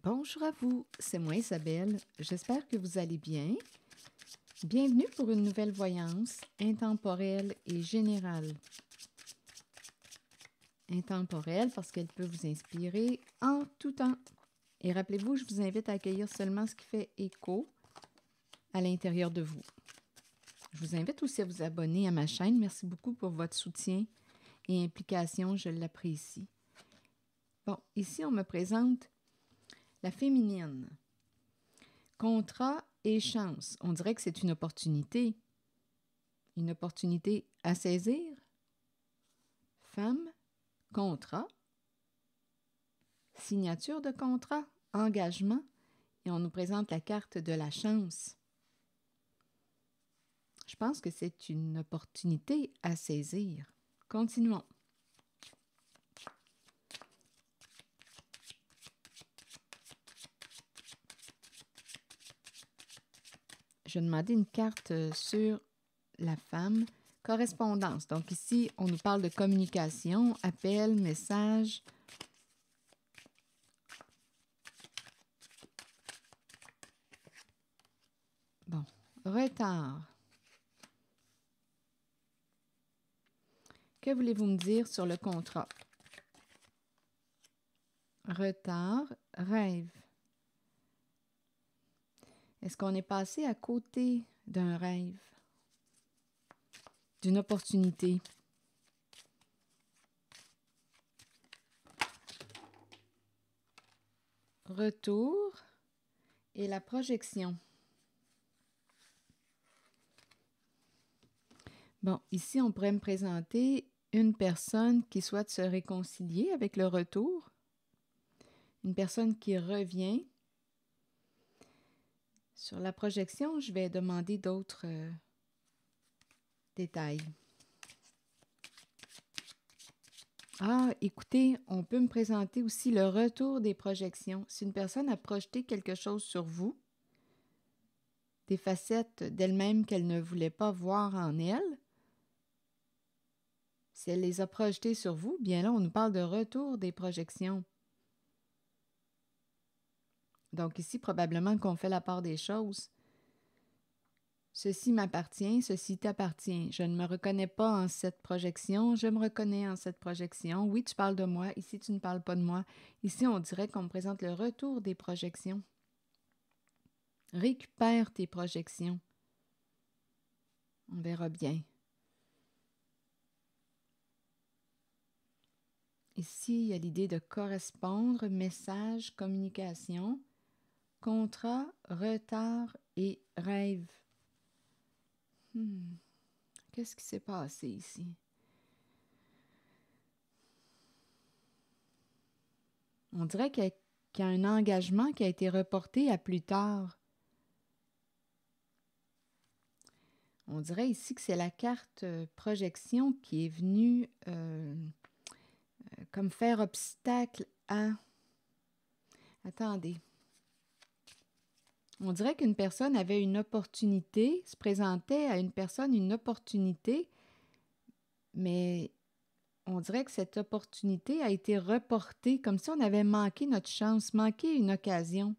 Bonjour à vous, c'est moi Isabelle, j'espère que vous allez bien. Bienvenue pour une nouvelle voyance intemporelle et générale. Intemporelle parce qu'elle peut vous inspirer en tout temps. Et rappelez-vous, je vous invite à accueillir seulement ce qui fait écho à l'intérieur de vous. Je vous invite aussi à vous abonner à ma chaîne. Merci beaucoup pour votre soutien et implication, je l'apprécie. Bon, ici on me présente la féminine. Contrat et chance. On dirait que c'est une opportunité à saisir. Femme, contrat, signature de contrat, engagement, et on nous présente la carte de la chance. Je pense que c'est une opportunité à saisir. Continuons. Je vais demander une carte sur la femme. Correspondance. Donc ici, on nous parle de communication, appel, message. Bon, retard. Que voulez-vous me dire sur le contrat? Retard, rêve. Est-ce qu'on est passé à côté d'un rêve, d'une opportunité? Retour et la projection. Bon, ici, on pourrait me présenter une personne qui souhaite se réconcilier avec le retour, une personne qui revient. Sur la projection, je vais demander d'autres détails. Ah, écoutez, on peut me présenter aussi le retour des projections. Si une personne a projeté quelque chose sur vous, des facettes d'elle-même qu'elle ne voulait pas voir en elle, si elle les a projetées sur vous, bien là, on nous parle de retour des projections. Donc ici, probablement qu'on fait la part des choses. Ceci m'appartient, ceci t'appartient. Je ne me reconnais pas en cette projection, je me reconnais en cette projection. Oui, tu parles de moi, ici tu ne parles pas de moi. Ici, on dirait qu'on me présente le retour des projections. Récupère tes projections. On verra bien. Ici, il y a l'idée de correspondre, message, communication, contrat, retard et rêve. Qu'est-ce qui s'est passé ici? On dirait qu'il y a un engagement qui a été reporté à plus tard. On dirait ici que c'est la carte projection qui est venue comme faire obstacle à... Attendez. On dirait qu'une personne avait une opportunité, se présentait à une personne une opportunité, mais on dirait que cette opportunité a été reportée, comme si on avait manqué notre chance, manqué une occasion.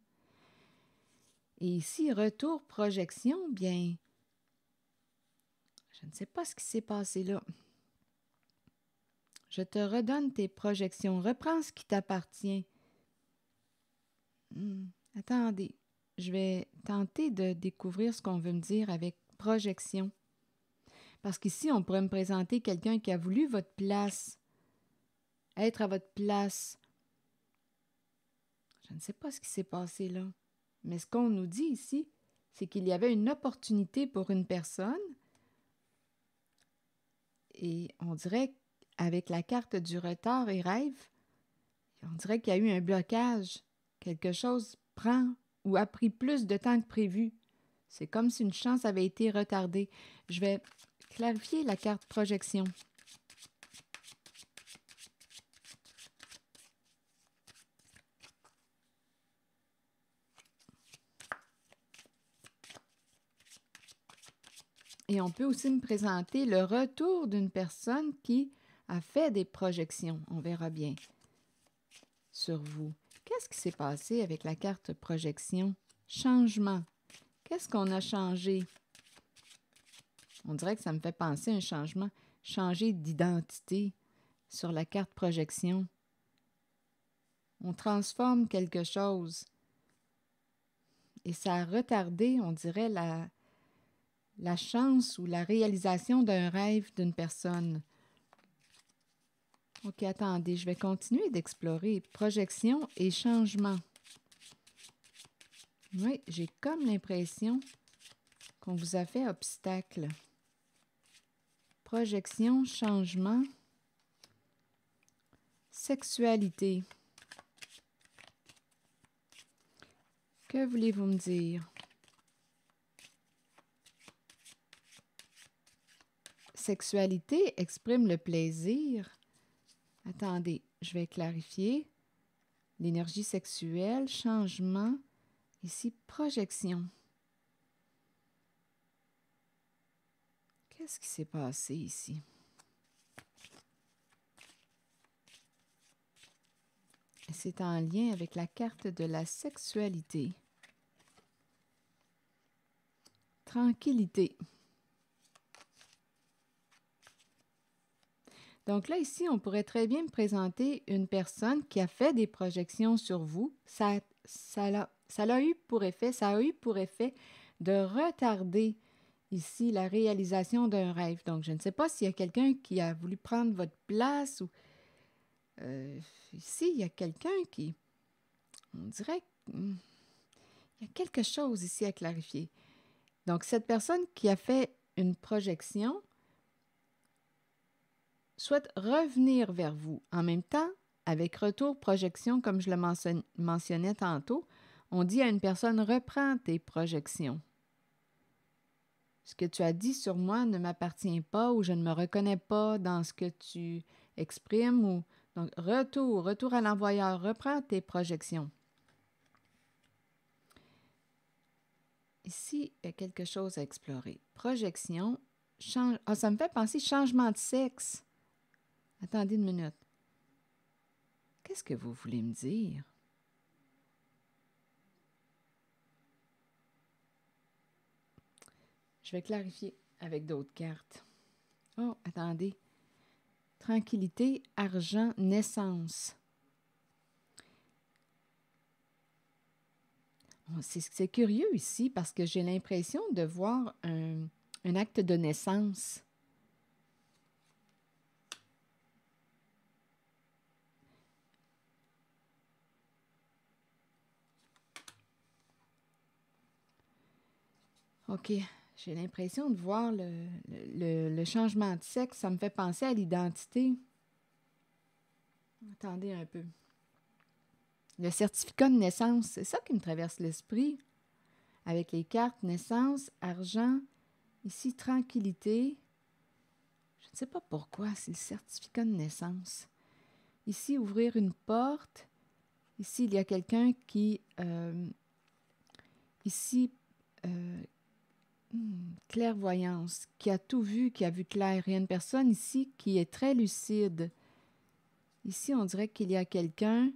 Et ici, retour projection, bien, je ne sais pas ce qui s'est passé là. Je te redonne tes projections. Reprends ce qui t'appartient. Attendez, je vais tenter de découvrir ce qu'on veut me dire avec projection. Parce qu'ici, on pourrait me présenter quelqu'un qui a voulu votre place, être à votre place. Je ne sais pas ce qui s'est passé là. Mais ce qu'on nous dit ici, c'est qu'il y avait une opportunité pour une personne et on dirait qu'avec la carte du retard et rêve, on dirait qu'il y a eu un blocage. Quelque chose prend ou a pris plus de temps que prévu. C'est comme si une chance avait été retardée. Je vais clarifier la carte projection. Et on peut aussi me présenter le retour d'une personne qui a fait des projections. On verra bien sur vous. qu'est-ce qui s'est passé avec la carte projection? Changement. Qu'est-ce qu'on a changé? On dirait que ça me fait penser à un changement. Changer d'identité sur la carte projection. On transforme quelque chose. Et ça a retardé, on dirait, la chance ou la réalisation d'un rêve d'une personne. OK, attendez, je vais continuer d'explorer. Projection et changement. Oui, j'ai comme l'impression qu'on vous a fait obstacle. Projection, changement, sexualité. Que voulez-vous me dire? Sexualité exprime le plaisir. Attendez, je vais clarifier. L'énergie sexuelle, changement, ici, projection. Qu'est-ce qui s'est passé ici? C'est en lien avec la carte de la sexualité. Tranquillité. Donc là, ici, on pourrait très bien me présenter une personne qui a fait des projections sur vous. Ça a eu pour effet de retarder ici la réalisation d'un rêve. Donc, je ne sais pas s'il y a quelqu'un qui a voulu prendre votre place ou... ici, il y a quelqu'un qui... On dirait qu'il y a quelque chose ici à clarifier. Donc, cette personne qui a fait une projection souhaite revenir vers vous. En même temps, avec retour projection, comme je le mentionnais tantôt, on dit à une personne « reprends tes projections ». Ce que tu as dit sur moi ne m'appartient pas ou je ne me reconnais pas dans ce que tu exprimes. Ou... Donc, retour à l'envoyeur, reprends tes projections. Ici, il y a quelque chose à explorer. Projection, ça me fait penser changement de sexe. Attendez une minute. Qu'est-ce que vous voulez me dire? Je vais clarifier avec d'autres cartes. Oh, attendez. Tranquillité, argent, naissance. C'est curieux ici parce que j'ai l'impression de voir un acte de naissance. OK. J'ai l'impression de voir le changement de sexe. Ça me fait penser à l'identité. Attendez un peu. Le certificat de naissance, c'est ça qui me traverse l'esprit. Avec les cartes naissance, argent, ici tranquillité. Je ne sais pas pourquoi, c'est le certificat de naissance. Ici, ouvrir une porte. Ici, il y a quelqu'un qui... clairvoyance, qui a tout vu, qui a vu clair. Il y a une personne ici qui est très lucide. Ici, on dirait qu'il y a quelqu'un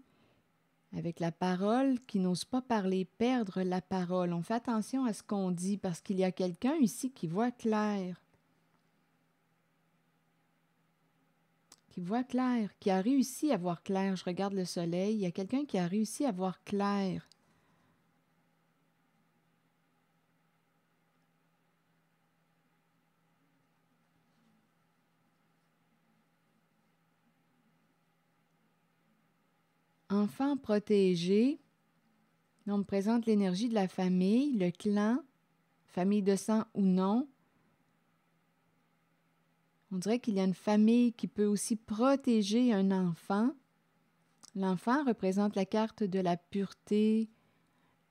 avec la parole qui n'ose pas parler, perdre la parole. On fait attention à ce qu'on dit parce qu'il y a quelqu'un ici qui voit clair. Qui a réussi à voir clair. Je regarde le soleil. Il y a quelqu'un qui a réussi à voir clair. Enfant protégé. On me présente l'énergie de la famille, le clan, famille de sang ou non. On dirait qu'il y a une famille qui peut aussi protéger un enfant. L'enfant représente la carte de la pureté,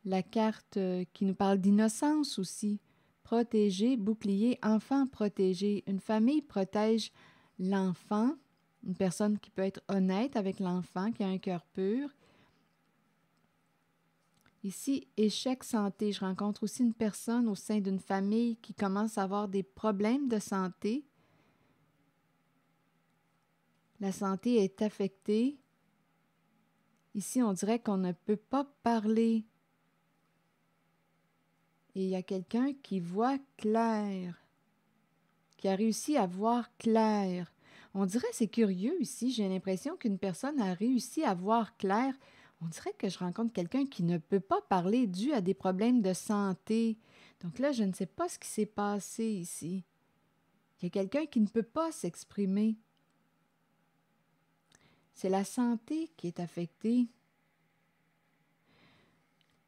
la carte qui nous parle d'innocence aussi. Protéger, bouclier, enfant protégé. Une famille protège l'enfant, une personne qui peut être honnête avec l'enfant, qui a un cœur pur. Ici, échec santé. Je rencontre aussi une personne au sein d'une famille qui commence à avoir des problèmes de santé. La santé est affectée. Ici, on dirait qu'on ne peut pas parler. Et il y a quelqu'un qui voit clair, qui a réussi à voir clair. On dirait, c'est curieux ici, j'ai l'impression qu'une personne a réussi à voir clair. On dirait que je rencontre quelqu'un qui ne peut pas parler dû à des problèmes de santé. Donc là, je ne sais pas ce qui s'est passé ici. Il y a quelqu'un qui ne peut pas s'exprimer. C'est la santé qui est affectée.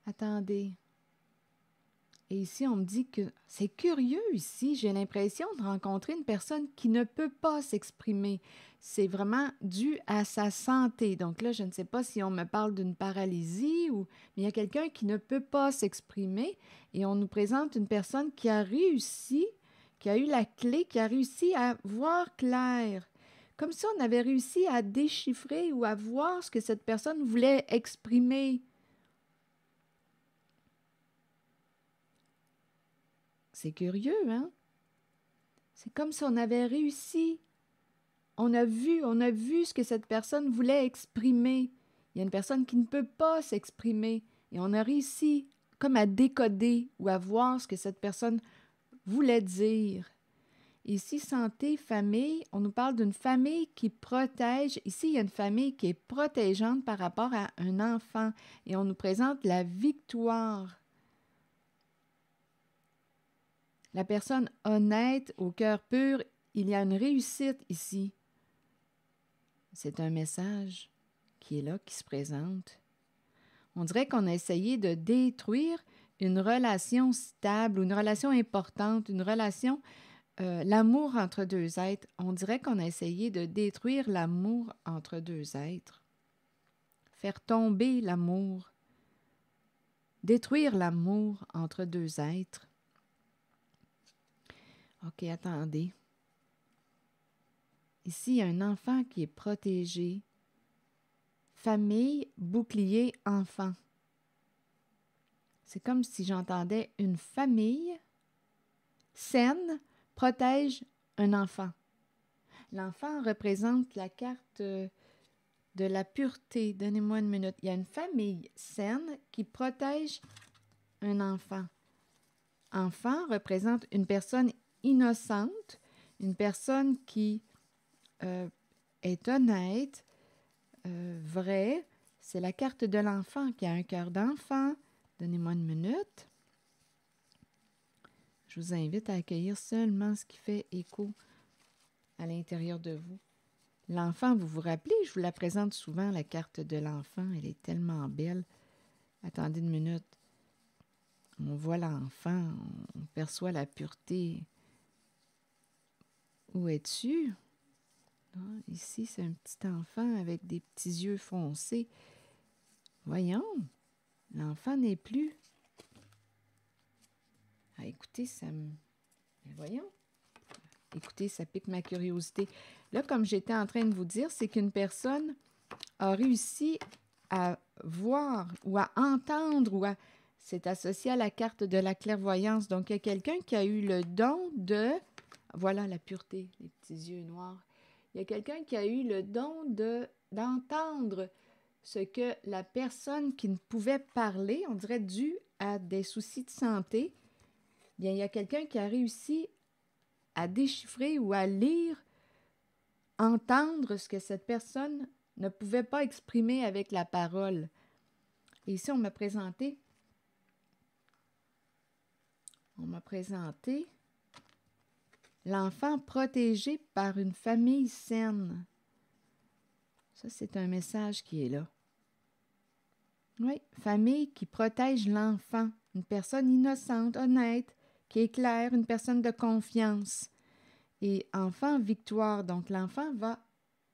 Attendez. Et ici, on me dit que c'est curieux ici. J'ai l'impression de rencontrer une personne qui ne peut pas s'exprimer. C'est vraiment dû à sa santé. Donc là, je ne sais pas si on me parle d'une paralysie ou... Mais il y a quelqu'un qui ne peut pas s'exprimer et on nous présente une personne qui a réussi, qui a eu la clé, qui a réussi à voir clair. Comme si on avait réussi à déchiffrer ou à voir ce que cette personne voulait exprimer. C'est curieux, hein? C'est comme si on avait réussi. On a vu ce que cette personne voulait exprimer. Il y a une personne qui ne peut pas s'exprimer. Et on a réussi comme à décoder ou à voir ce que cette personne voulait dire. Ici, santé, famille, on nous parle d'une famille qui protège. Ici, il y a une famille qui est protégeante par rapport à un enfant. Et on nous présente la victoire. La personne honnête, au cœur pur, il y a une réussite ici. C'est un message qui est là, qui se présente. On dirait qu'on a essayé de détruire une relation stable, une relation importante, une relation, l'amour entre deux êtres. On dirait qu'on a essayé de détruire l'amour entre deux êtres. Faire tomber l'amour. Détruire l'amour entre deux êtres. OK, attendez. Ici, il y a un enfant qui est protégé. Famille, bouclier, enfant. C'est comme si j'entendais une famille saine protège un enfant. L'enfant représente la carte de la pureté. Donnez-moi une minute. Il y a une famille saine qui protège un enfant. Enfant représente une personne innocente, une personne qui est honnête, vraie. C'est la carte de l'enfant qui a un cœur d'enfant. Donnez-moi une minute. Je vous invite à accueillir seulement ce qui fait écho à l'intérieur de vous. L'enfant, vous vous rappelez, je vous la présente souvent, la carte de l'enfant. Elle est tellement belle. Attendez une minute. On voit l'enfant, on perçoit la pureté. Où es-tu? Ici, c'est un petit enfant avec des petits yeux foncés. Voyons, l'enfant n'est plus. Ah, écoutez, ça me... Voyons. Écoutez, ça pique ma curiosité. Là, comme j'étais en train de vous dire, c'est qu'une personne a réussi à voir ou à entendre ou à... C'est associé à la carte de la clairvoyance. Donc, il y a quelqu'un qui a eu le don de... Voilà la pureté, les petits yeux noirs. Il y a quelqu'un qui a eu le don d'entendre ce que la personne qui ne pouvait parler, on dirait dû à des soucis de santé, bien, il y a quelqu'un qui a réussi à déchiffrer ou à lire, entendre ce que cette personne ne pouvait pas exprimer avec la parole. Et ici, on m'a présenté l'enfant protégé par une famille saine. Ça, c'est un message qui est là. Oui, famille qui protège l'enfant, une personne innocente, honnête, qui est claire, une personne de confiance. Et enfant, victoire. Donc, l'enfant va...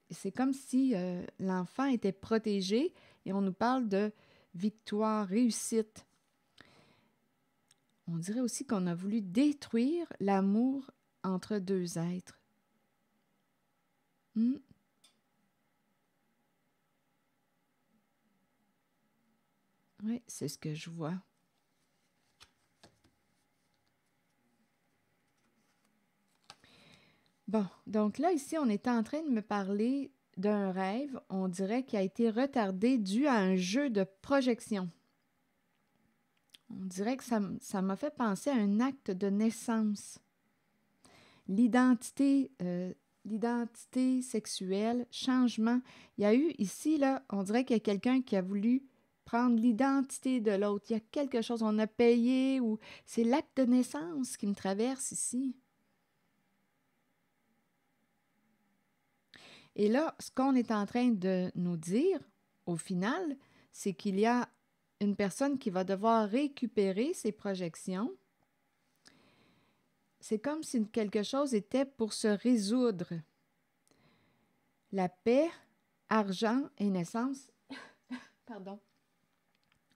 C'est comme si l'enfant était protégé et on nous parle de victoire, réussite. On dirait aussi qu'on a voulu détruire l'amour entre deux êtres. Oui, c'est ce que je vois. Bon, donc là, ici, on était en train de me parler d'un rêve, on dirait qu'il a été retardé dû à un jeu de projection. On dirait que ça m'a fait penser à un acte de naissance. L'identité sexuelle, changement. Il y a eu ici, là, on dirait qu'il y a quelqu'un qui a voulu prendre l'identité de l'autre. Il y a quelque chose, on a payé ou c'est l'acte de naissance qui me traverse ici. Et là, ce qu'on est en train de nous dire, au final, c'est qu'il y a une personne qui va devoir récupérer ses projections. C'est comme si quelque chose était pour se résoudre. La paix, argent et naissance. Pardon.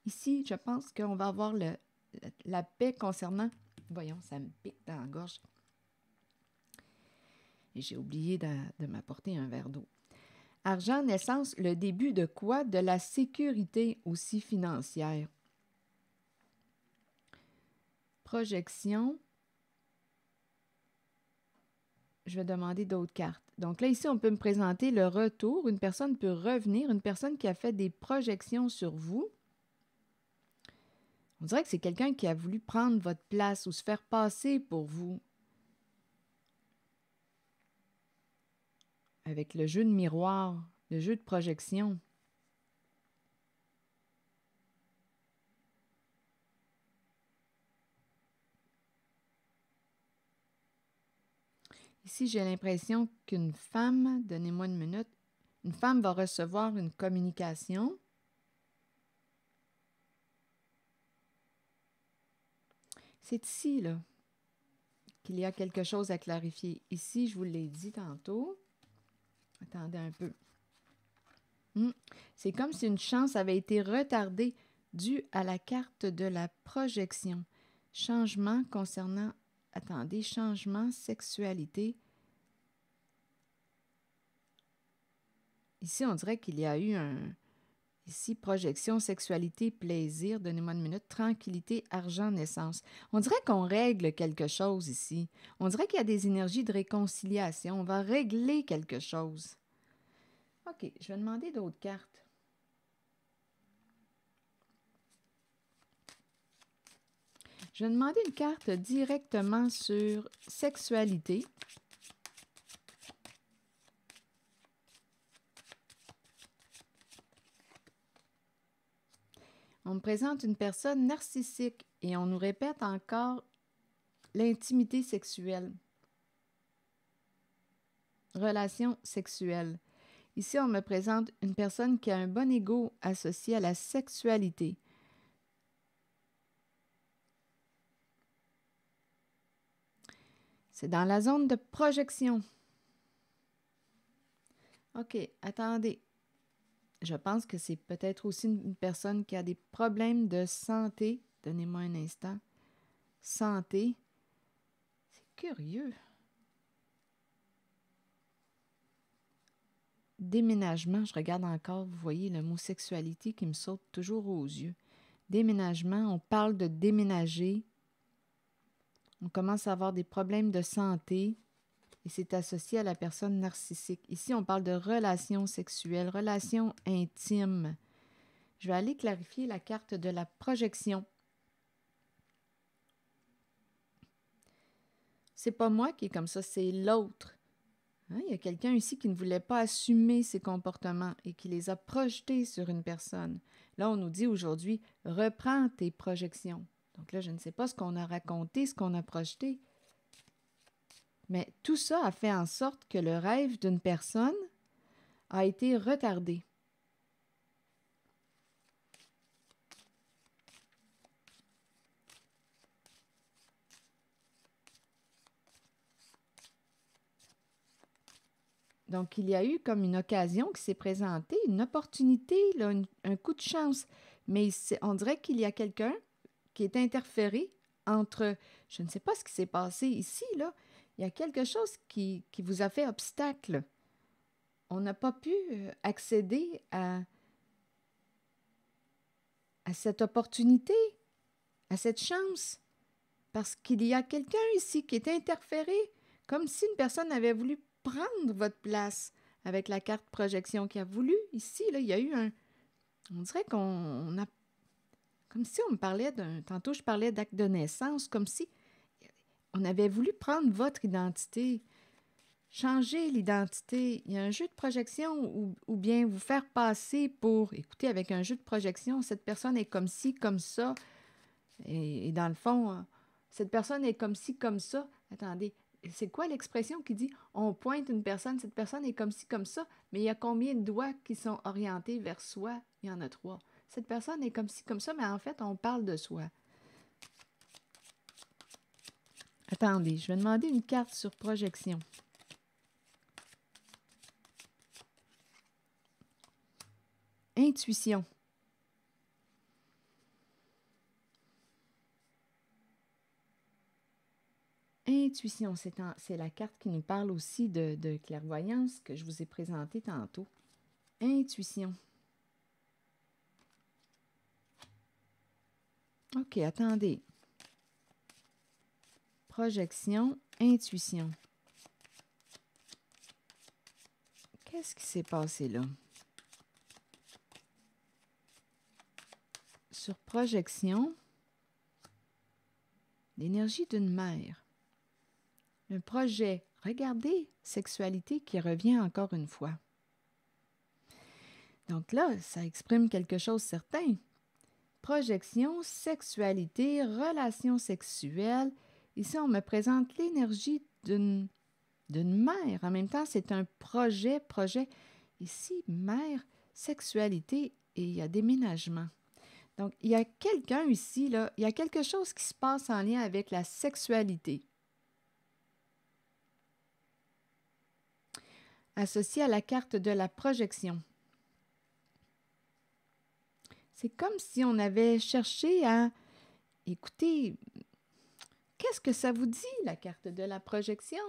Ici, je pense qu'on va avoir la paix concernant... Voyons, ça me pique dans la gorge. Et j'ai oublié de m'apporter un verre d'eau. Argent, naissance, le début de quoi? De la sécurité aussi financière. Projection. Je vais demander d'autres cartes. Donc là, ici, on peut me présenter le retour. Une personne peut revenir, une personne qui a fait des projections sur vous. On dirait que c'est quelqu'un qui a voulu prendre votre place ou se faire passer pour vous. Avec le jeu de miroir, le jeu de projection. Ici, j'ai l'impression qu'une femme, donnez-moi une minute, une femme va recevoir une communication. C'est ici, là, qu'il y a quelque chose à clarifier. Ici, je vous l'ai dit tantôt. Attendez un peu. C'est comme si une chance avait été retardée due à la carte de la projection. Changement concernant... Attendez, changement, sexualité. Ici, on dirait qu'il y a eu un... Ici, projection, sexualité, plaisir, donnez-moi une minute, tranquillité, argent, naissance. On dirait qu'on règle quelque chose ici. On dirait qu'il y a des énergies de réconciliation. On va régler quelque chose. OK, je vais demander d'autres cartes. Je vais demander une carte directement sur sexualité. On me présente une personne narcissique et on nous répète encore l'intimité sexuelle. Relation sexuelle. Ici, on me présente une personne qui a un bon ego associé à la sexualité. C'est dans la zone de projection. OK, attendez. Je pense que c'est peut-être aussi une personne qui a des problèmes de santé. Donnez-moi un instant. Santé. C'est curieux. Déménagement, je regarde encore, vous voyez le mot sexualité qui me saute toujours aux yeux. Déménagement, on parle de déménager. On commence à avoir des problèmes de santé et c'est associé à la personne narcissique. Ici, on parle de relations sexuelles, relations intimes. Je vais aller clarifier la carte de la projection. C'est pas moi qui est comme ça, c'est l'autre. Hein? Il y a quelqu'un ici qui ne voulait pas assumer ses comportements et qui les a projetés sur une personne. Là, on nous dit aujourd'hui, reprends tes projections. Donc là, je ne sais pas ce qu'on a raconté, ce qu'on a projeté. Mais tout ça a fait en sorte que le rêve d'une personne a été retardé. Donc, il y a eu comme une occasion qui s'est présentée, une opportunité, là, un coup de chance. Mais on dirait qu'il y a quelqu'un qui est interféré entre... Je ne sais pas ce qui s'est passé ici, là. Il y a quelque chose qui vous a fait obstacle. On n'a pas pu accéder à cette opportunité, à cette chance. Parce qu'il y a quelqu'un ici qui est interféré, comme si une personne avait voulu prendre votre place, avec la carte projection qui a voulu. Ici, là, il y a eu un... On dirait qu'on a... Comme si on me parlait d'un... Tantôt, je parlais d'acte de naissance, comme si on avait voulu prendre votre identité, changer l'identité. Il y a un jeu de projection ou bien vous faire passer pour... Écoutez, avec un jeu de projection, cette personne est comme ci, comme ça. Et dans le fond, cette personne est comme ci, comme ça. Attendez, c'est quoi l'expression qui dit on pointe une personne, cette personne est comme ci, comme ça, mais il y a combien de doigts qui sont orientés vers soi? Il y en a 3. Cette personne est comme ci, comme ça, mais en fait, on parle de soi. Attendez, je vais demander une carte sur projection. Intuition. Intuition, c'est la carte qui nous parle aussi de clairvoyance que je vous ai présentée tantôt. Intuition. OK, attendez. Projection, intuition. Qu'est-ce qui s'est passé là? Sur projection, l'énergie d'une mère. Un projet. Regardez, sexualité qui revient encore une fois. Donc là, ça exprime quelque chose de certain. Projection, sexualité, relation sexuelle. Ici, on me présente l'énergie d'une mère. En même temps, c'est un projet. Ici, mère, sexualité et il y a déménagement. Donc, il y a quelqu'un ici, là, il y a quelque chose qui se passe en lien avec la sexualité. Associé à la carte de la projection. C'est comme si on avait cherché à... Écoutez, qu'est-ce que ça vous dit, la carte de la projection?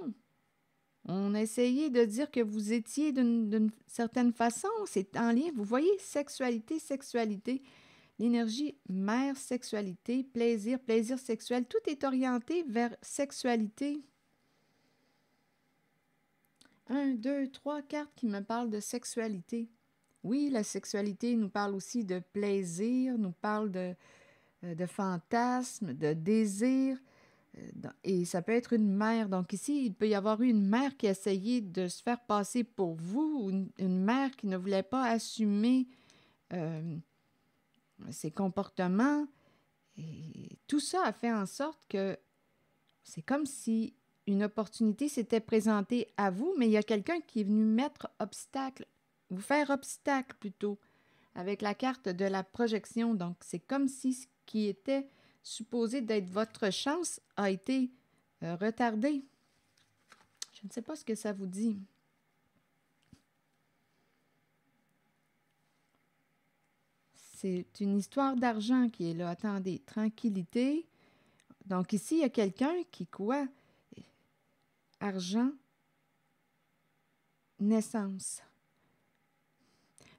On a essayé de dire que vous étiez d'une certaine façon. C'est en lien, vous voyez, sexualité, l'énergie mère, sexualité, plaisir sexuel. Tout est orienté vers sexualité. 1, 2, 3 cartes qui me parlent de sexualité. Oui, la sexualité nous parle aussi de plaisir, nous parle de fantasme, de désir. Et ça peut être une mère. Donc ici, il peut y avoir eu une mère qui a essayé de se faire passer pour vous, ou une mère qui ne voulait pas assumer ses comportements. Et tout ça a fait en sorte que c'est comme si une opportunité s'était présentée à vous, mais il y a quelqu'un qui est venu mettre obstacle, vous faire obstacle plutôt, avec la carte de la projection. Donc, c'est comme si ce qui était supposé d'être votre chance a été retardé. Je ne sais pas ce que ça vous dit. C'est une histoire d'argent qui est là. Attendez, tranquillité. Donc ici, il y a quelqu'un qui, quoi? Argent, naissance.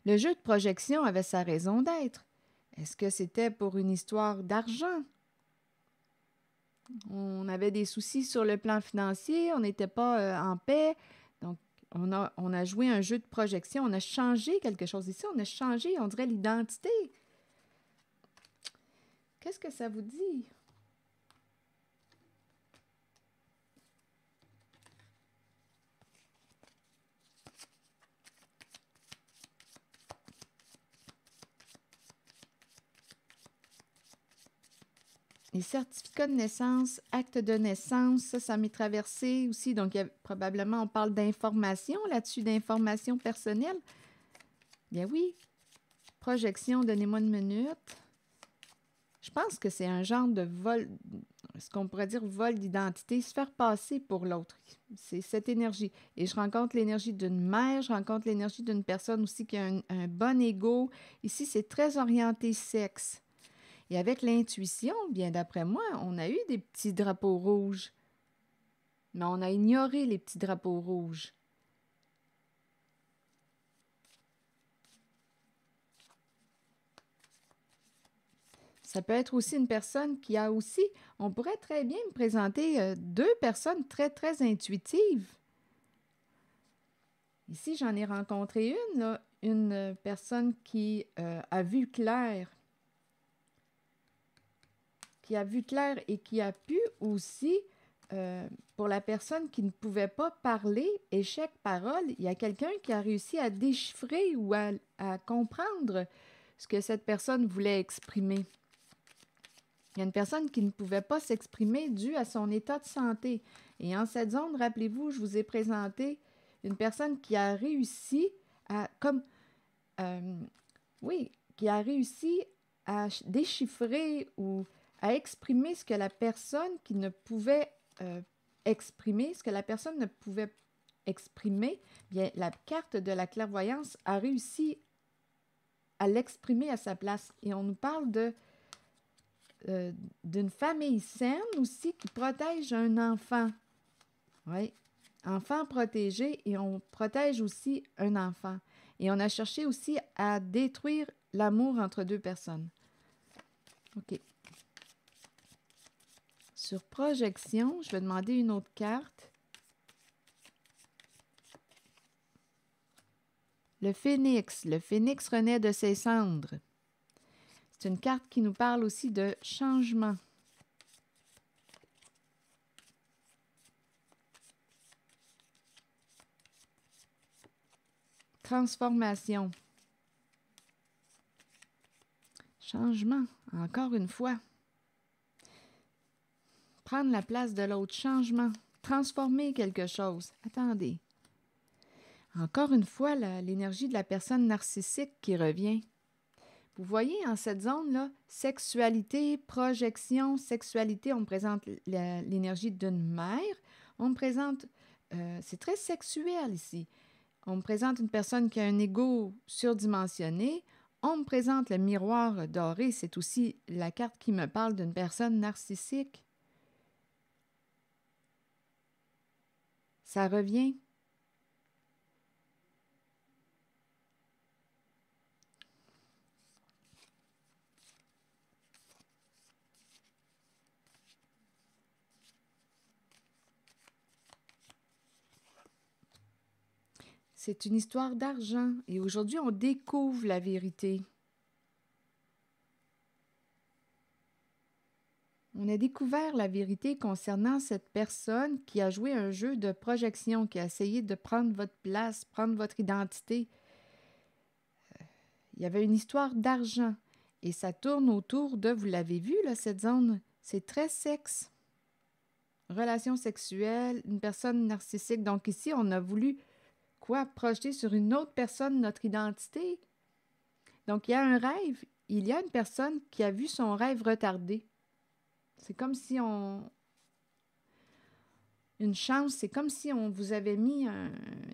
Le jeu de projection avait sa raison d'être. Est-ce que c'était pour une histoire d'argent? On avait des soucis sur le plan financier, on n'était pas en paix. Donc, on a joué un jeu de projection, on a changé quelque chose ici, on a changé, on dirait, l'identité. Qu'est-ce que ça vous dit? Les certificats de naissance, actes de naissance, ça m'est traversé aussi. Donc, probablement, on parle d'information là-dessus, d'information personnelle. Bien oui. Projection, donnez-moi une minute. Je pense que c'est un genre de vol, ce qu'on pourrait dire vol d'identité, se faire passer pour l'autre. C'est cette énergie. Et je rencontre l'énergie d'une mère, je rencontre l'énergie d'une personne aussi qui a un bon ego. Ici, c'est très orienté sexe. Et avec l'intuition, bien d'après moi, on a eu des petits drapeaux rouges. Mais on a ignoré les petits drapeaux rouges. Ça peut être aussi une personne qui a aussi... On pourrait très bien me présenter 2 personnes très, très intuitives. Ici, j'en ai rencontré une, là, une personne qui a vu clair. Qui a vu clair et qui a pu aussi, pour la personne qui ne pouvait pas parler, échec, parole, il y a quelqu'un qui a réussi à déchiffrer ou à comprendre ce que cette personne voulait exprimer. Il y a une personne qui ne pouvait pas s'exprimer dû à son état de santé. Et en cette zone, rappelez-vous, je vous ai présenté une personne qui a réussi à, qui a réussi à déchiffrer ou à exprimer ce que la personne qui ne pouvait exprimer, ce que la personne ne pouvait exprimer, bien, la carte de la clairvoyance a réussi à l'exprimer à sa place. Et on nous parle d'une famille saine aussi qui protège un enfant. Oui, enfant protégé et on protège aussi un enfant. Et on a cherché aussi à détruire l'amour entre deux personnes. OK. Sur projection, je vais demander une autre carte. Le phénix. Le phénix renaît de ses cendres. C'est une carte qui nous parle aussi de changement. Transformation. Changement, encore une fois. Prendre la place de l'autre. Changement. Transformer quelque chose. Attendez. Encore une fois, l'énergie de la personne narcissique qui revient. Vous voyez, en cette zone-là, sexualité, projection, sexualité, on me présente l'énergie d'une mère. On me présente, c'est très sexuel ici. On me présente une personne qui a un ego surdimensionné. On me présente le miroir doré. C'est aussi la carte qui me parle d'une personne narcissique. Ça revient. C'est une histoire d'argent et aujourd'hui, on découvre la vérité. On a découvert la vérité concernant cette personne qui a joué un jeu de projection, qui a essayé de prendre votre place, prendre votre identité. Il y avait une histoire d'argent et ça tourne autour de, vous l'avez vu, là, cette zone, c'est très sexe. Relation sexuelle, une personne narcissique. Donc ici, on a voulu projeter sur une autre personne notre identité. Donc, il y a un rêve. Il y a une personne qui a vu son rêve retardé. C'est comme si une chance, c'est comme si on vous avait mis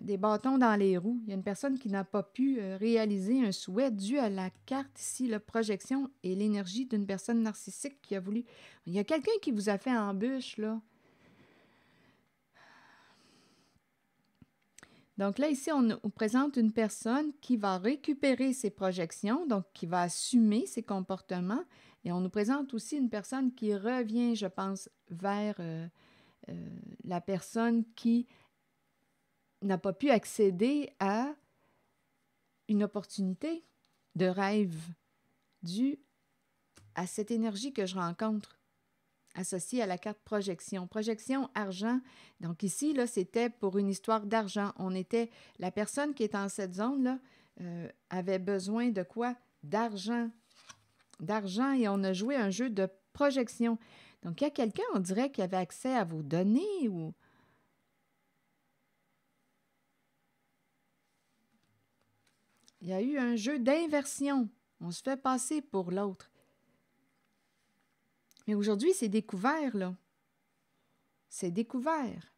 des bâtons dans les roues. Il y a une personne qui n'a pas pu réaliser un souhait dû à la carte ici, la projection et l'énergie d'une personne narcissique qui a voulu... Il y a quelqu'un qui vous a fait embûche, là. Donc là, ici, on nous présente une personne qui va récupérer ses projections, donc qui va assumer ses comportements. Et on nous présente aussi une personne qui revient, je pense, vers la personne qui n'a pas pu accéder à une opportunité de rêve due à cette énergie que je rencontre associée à la carte projection. Projection argent. Donc ici, là, c'était pour une histoire d'argent. La personne qui est en cette zone-là avait besoin de quoi? D'argent. D'argent et on a joué un jeu de projection. Donc, il y a quelqu'un, on dirait, qui avait accès à vos données ou... Il y a eu un jeu d'inversion. On se fait passer pour l'autre. Mais aujourd'hui, c'est découvert, là. C'est découvert.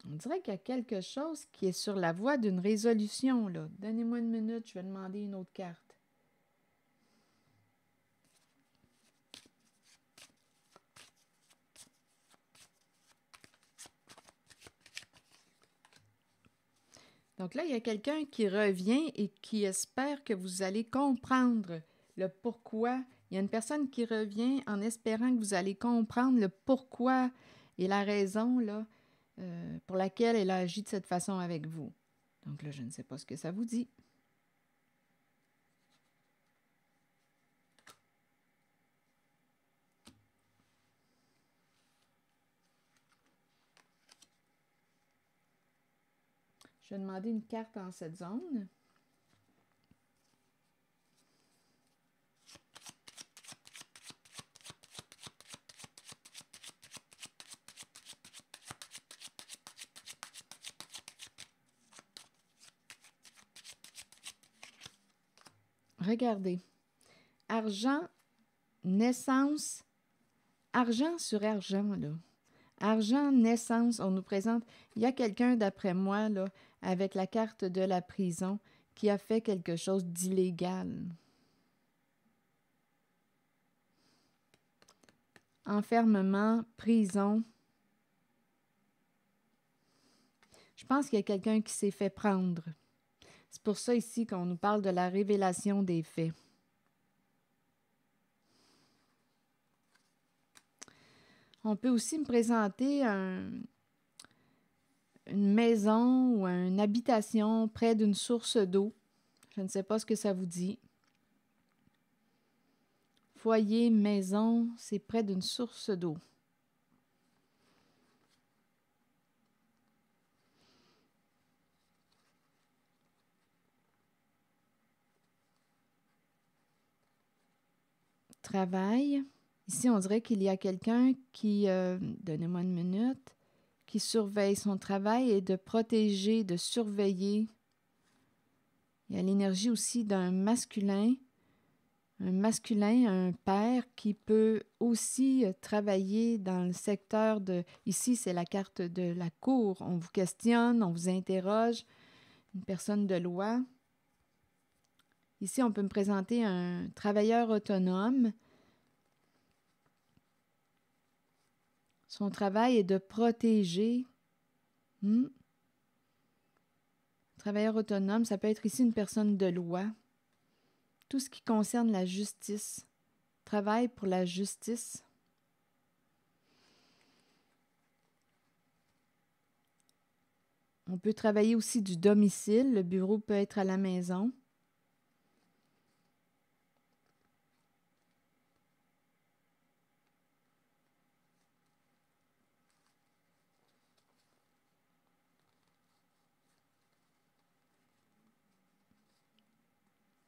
On dirait qu'il y a quelque chose qui est sur la voie d'une résolution, là. Donnez-moi une minute, je vais demander une autre carte. Donc là, il y a quelqu'un qui revient et qui espère que vous allez comprendre le pourquoi Il y a une personne qui revient en espérant que vous allez comprendre le pourquoi et la raison là, pour laquelle elle a agi de cette façon avec vous. Donc là, je ne sais pas ce que ça vous dit. Je vais demander une carte en cette zone. Regardez. Argent, naissance, argent sur argent, là. Argent, naissance, on nous présente, il y a quelqu'un d'après moi, là, avec la carte de la prison, qui a fait quelque chose d'illégal. Enfermement, prison. Je pense qu'il y a quelqu'un qui s'est fait prendre. C'est pour ça ici qu'on nous parle de la révélation des faits. On peut aussi me présenter une maison ou une habitation près d'une source d'eau. Je ne sais pas ce que ça vous dit. Foyer, maison, c'est près d'une source d'eau. Travail. Ici, on dirait qu'il y a quelqu'un qui, donnez-moi une minute, qui surveille son travail et de protéger, de surveiller. Il y a l'énergie aussi d'un masculin, un père qui peut aussi travailler dans le secteur de... Ici, c'est la carte de la cour. On vous questionne, on vous interroge, une personne de loi. Ici, on peut me présenter un travailleur autonome. Son travail est de protéger. Travailleur autonome, ça peut être ici une personne de loi. Tout ce qui concerne la justice. Travail pour la justice. On peut travailler aussi du domicile. Le bureau peut être à la maison.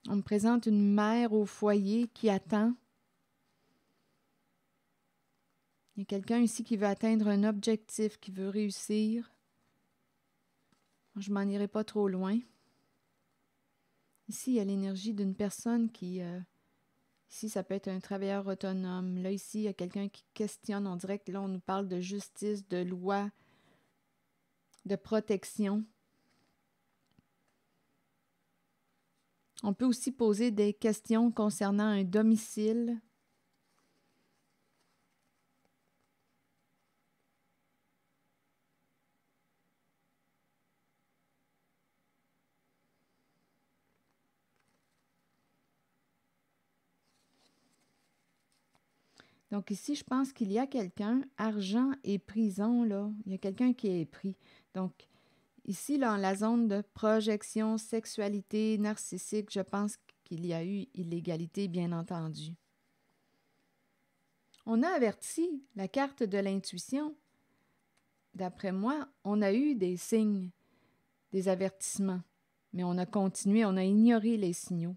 On me présente une mère au foyer qui attend. Il y a quelqu'un ici qui veut atteindre un objectif, qui veut réussir. Je ne m'en irai pas trop loin. Ici, il y a l'énergie d'une personne qui... ici, ça peut être un travailleur autonome. Là, ici, il y a quelqu'un qui questionne. On dirait que là, on nous parle de justice, de loi, de protection. On peut aussi poser des questions concernant un domicile. Donc ici, je pense qu'il y a quelqu'un, argent et prison, là. Il y a quelqu'un qui est pris. Donc ici, dans la zone de projection, sexualité, narcissique, je pense qu'il y a eu illégalité, bien entendu. On a averti la carte de l'intuition. D'après moi, on a eu des signes, des avertissements, mais on a continué, on a ignoré les signaux.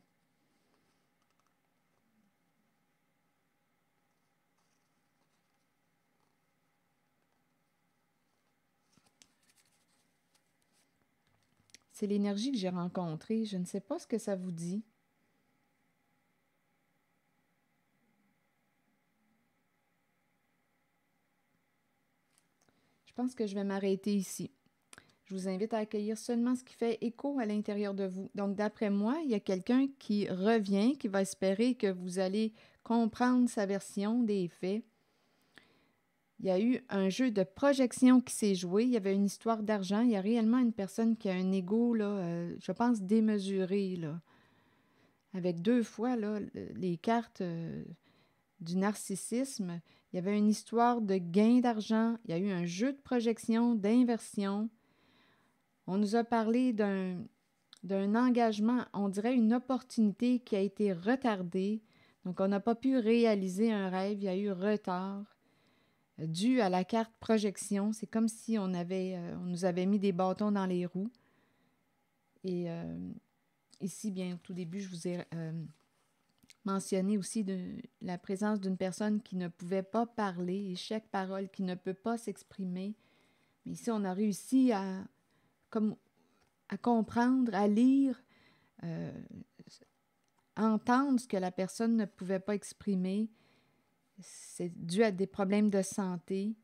C'est l'énergie que j'ai rencontrée. Je ne sais pas ce que ça vous dit. Je pense que je vais m'arrêter ici. Je vous invite à accueillir seulement ce qui fait écho à l'intérieur de vous. Donc, d'après moi, il y a quelqu'un qui revient, qui va espérer que vous allez comprendre sa version des faits. Il y a eu un jeu de projection qui s'est joué. Il y avait une histoire d'argent. Il y a réellement une personne qui a un ego, là, je pense, démesuré, là, avec 2 fois là, les cartes du narcissisme. Il y avait une histoire de gain d'argent, il y a eu un jeu de projection, d'inversion. On nous a parlé d'un engagement, on dirait une opportunité qui a été retardée. Donc, on n'a pas pu réaliser un rêve, il y a eu retard dû à la carte projection. C'est comme si on nous avait mis des bâtons dans les roues. Et ici, bien, au tout début, je vous ai mentionné aussi la présence d'une personne qui ne pouvait pas parler, et chaque parole qui ne peut pas s'exprimer. Mais ici, on a réussi à comprendre, à lire, entendre ce que la personne ne pouvait pas exprimer. C'est dû à des problèmes de santé.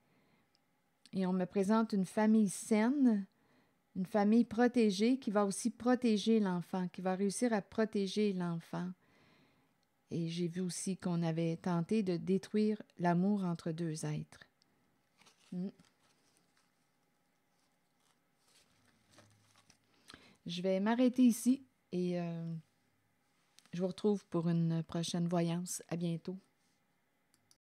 Et on me présente une famille saine, une famille protégée qui va aussi protéger l'enfant, qui va réussir à protéger l'enfant. Et j'ai vu aussi qu'on avait tenté de détruire l'amour entre 2 êtres. Je vais m'arrêter ici et je vous retrouve pour une prochaine voyance. À bientôt.